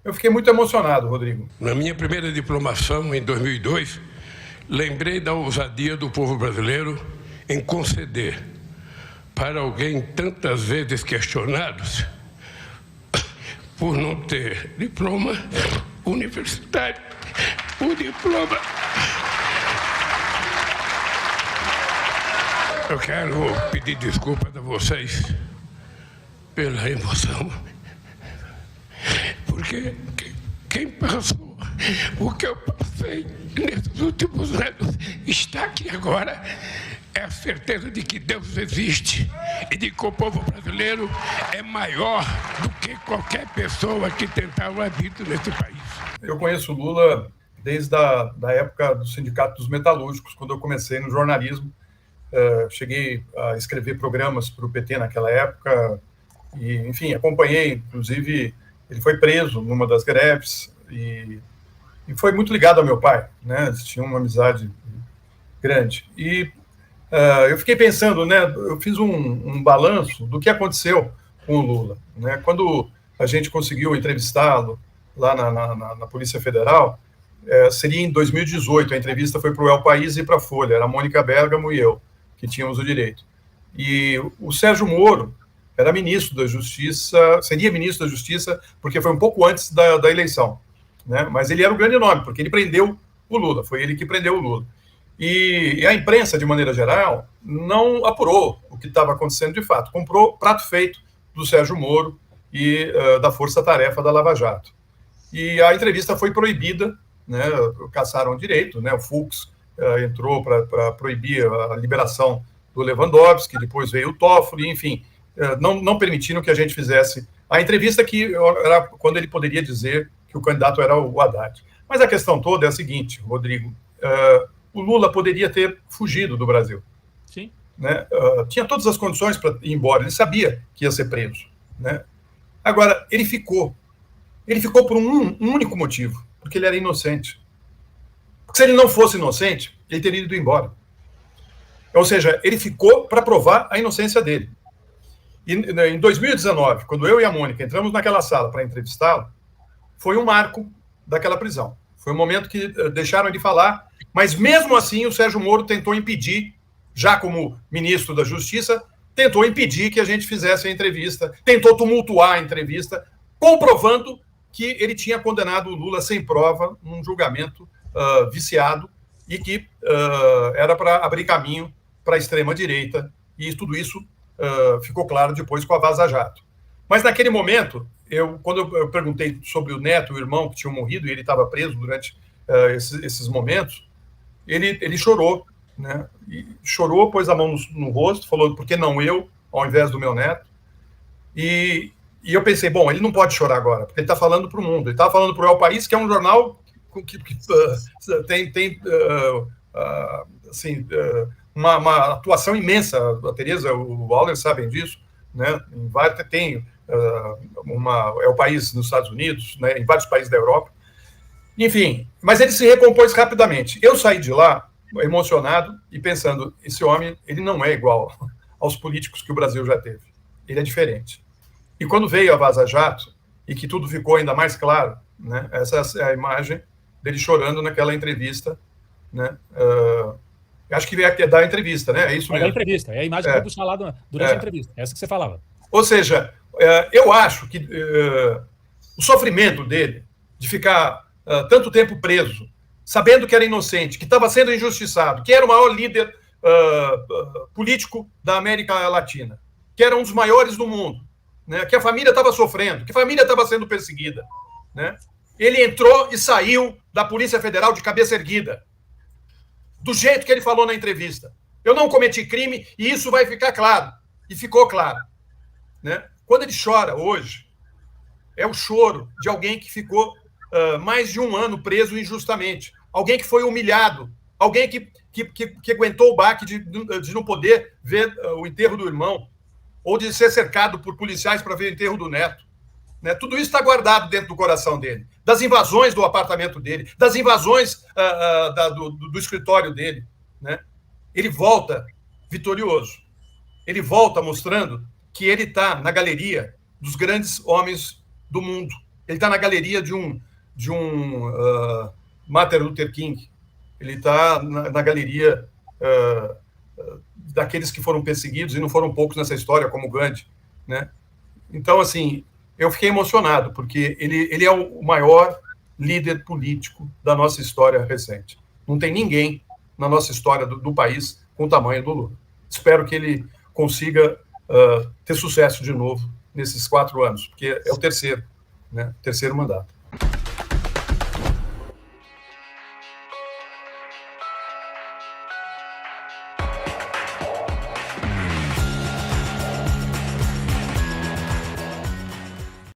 Eu fiquei muito emocionado, Rodrigo. Na minha primeira diplomação, em 2002, lembrei da ousadia do povo brasileiro em conceder para alguém tantas vezes questionado por não ter diploma universitário, o diploma. Eu quero pedir desculpas a vocês pela emoção, porque quem passou o que eu passei nesses últimos anos está aqui agora. É a certeza de que Deus existe e de que o povo brasileiro é maior do que qualquer pessoa que tentar o arbítrio nesse país. Eu conheço o Lula desde a época do Sindicato dos Metalúrgicos, quando eu comecei no jornalismo. Cheguei a escrever programas para o PT naquela época e, enfim, acompanhei. Inclusive, ele foi preso numa das greves e foi muito ligado ao meu pai, né? Eles tinham uma amizade grande. E eu fiquei pensando, né? Eu fiz um balanço do que aconteceu com o Lula, né? Quando a gente conseguiu entrevistá-lo lá na Polícia Federal, seria em 2018. A entrevista foi para o El País e para a Folha. Era a Mônica Bergamo e eu que tínhamos o direito. E o Sérgio Moro era ministro da Justiça, seria ministro da Justiça, porque foi um pouco antes da eleição, né? Mas ele era o grande nome, porque ele prendeu o Lula, foi ele que prendeu o Lula. E a imprensa, de maneira geral, não apurou o que estava acontecendo de fato. Comprou prato feito do Sérgio Moro e da força-tarefa da Lava Jato. E a entrevista foi proibida, né? Caçaram o direito, né? O Fux entrou para proibir a liberação do Lewandowski, depois veio o Toffoli, enfim, não permitiram que a gente fizesse a entrevista, que era quando ele poderia dizer que o candidato era o Haddad. Mas a questão toda é a seguinte, Rodrigo, o Lula poderia ter fugido do Brasil. Sim. Né? Tinha todas as condições para ir embora, ele sabia que ia ser preso. Né? Agora, ele ficou por um único motivo, porque ele era inocente. Porque se ele não fosse inocente, ele teria ido embora. Ou seja, ele ficou para provar a inocência dele. E em 2019, quando eu e a Mônica entramos naquela sala para entrevistá-lo, foi um marco daquela prisão. Foi um momento que deixaram ele falar, mas mesmo assim o Sérgio Moro tentou impedir, já como ministro da Justiça, tentou impedir que a gente fizesse a entrevista, tentou tumultuar a entrevista, comprovando que ele tinha condenado o Lula sem prova num julgamento viciado e que era para abrir caminho para a extrema-direita, e tudo isso ficou claro depois com a Vaza Jato. Mas naquele momento, quando eu perguntei sobre o neto e o irmão que tinham morrido, e ele estava preso durante esses momentos, ele chorou, né? E chorou, pôs a mão no rosto, falou, por que não eu, ao invés do meu neto? E eu pensei, bom, ele não pode chorar agora, porque ele está falando para o mundo. Ele estava falando para o El País, que é um jornal que tem assim, uma atuação imensa. A Tereza, o Waller sabem disso, né? Tem El País nos Estados Unidos, né? Em vários países da Europa. Enfim, mas ele se recompôs rapidamente. Eu saí de lá emocionado e pensando, esse homem, ele não é igual aos políticos que o Brasil já teve. Ele é diferente. E quando veio a Vaza Jato, e que tudo ficou ainda mais claro, né? Essa é a imagem dele chorando naquela entrevista, né? Acho que é da entrevista, né? É isso mesmo. É da entrevista, é a imagem que eu vou puxar lá durante a entrevista, é essa que você falava. Ou seja, eu acho que o sofrimento dele, de ficar tanto tempo preso, sabendo que era inocente, que estava sendo injustiçado, que era o maior líder político da América Latina, que era um dos maiores do mundo, né? Que a família estava sofrendo, que a família estava sendo perseguida, né? Ele entrou e saiu da Polícia Federal de cabeça erguida, do jeito que ele falou na entrevista. Eu não cometi crime e isso vai ficar claro. E ficou claro. Né? Quando ele chora hoje, é o choro de alguém que ficou mais de um ano preso injustamente, alguém que foi humilhado, alguém que aguentou o baque de não poder ver o enterro do irmão, ou de ser cercado por policiais para ver o enterro do neto. Né? Tudo isso está guardado dentro do coração dele, das invasões do apartamento dele, das invasões do escritório dele. Né? Ele volta vitorioso. Ele volta mostrando que ele está na galeria dos grandes homens do mundo. Ele está na galeria de um Martin Luther King. Ele está na galeria daqueles que foram perseguidos, e não foram poucos nessa história, como Gandhi, né? Então, assim, eu fiquei emocionado, porque ele é o maior líder político da nossa história recente. Não tem ninguém na nossa história do país com o tamanho do Lula. Espero que ele consiga ter sucesso de novo nesses 4 anos, porque é o terceiro, né? Terceiro mandato.